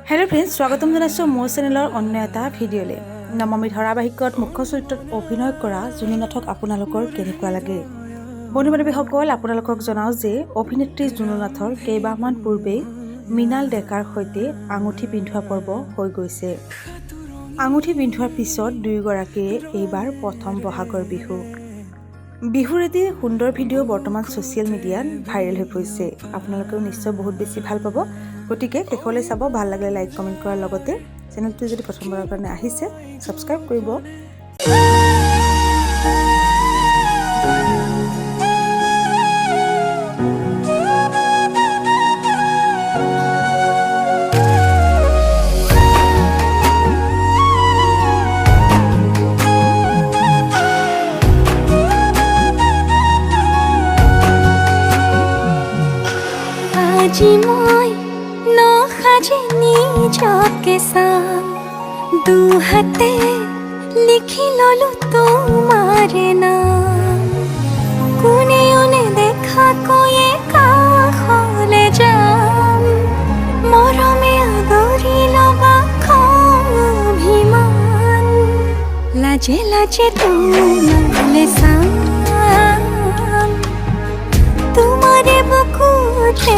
Hello friends, स्वागतम जानाइছো मोर चेनेলৰ অন্য এটা ভিডিঅ'লে। নৱমী ধাৰাবাহিকত মুখ্য চৰিত্ৰত অভিনয় কৰা জুনুনাথক আপোনালোকৰ কেনেকুৱা লাগে? বন্ধু বান্ধৱীসকল, আপোনালোকক জনাও যে অভিনেত্ৰী জুনুনাথৰ কেইবাহমান পূৰ্বেই মৃণাল ডেকাৰ সৈতে আঙুঠি পিন্ধোৱা পৰ্ব হৈ গৈছে। আঙুঠি পিন্ধোৱাৰ পিছত দুয়োগৰাকীয়ে এইবাৰ প্ৰথম বহাগৰ বিহুৰ এটি সুন্দৰ ভিডিঅ' বৰ্তমান ছ'চিয়েল মিডিয়াত ভাইৰেল হৈ পৰিছে। আপোনালোকেও নিশ্চয় বহুত বেছি ভাল পাব। গতিকে শেষলৈ চাব, ভাল লাগিলে লাইক কমেণ্ট কৰাৰ লগতে চেনেলটো যদি প্ৰথমবাৰৰ কাৰণে আহিছে ছাবস্ক্ৰাইব কৰিব। আজি মই নসাজে নিজকে চাম, দুহাতে লিখি ললো তোমাৰ নাম। কোনেও নেদেখাকৈয়ে কাষলে যাম, মৰমে আদৰি ল'বা অভিমান। লাজে লাজে তোমালে চাম, তোমাৰে বুকুতে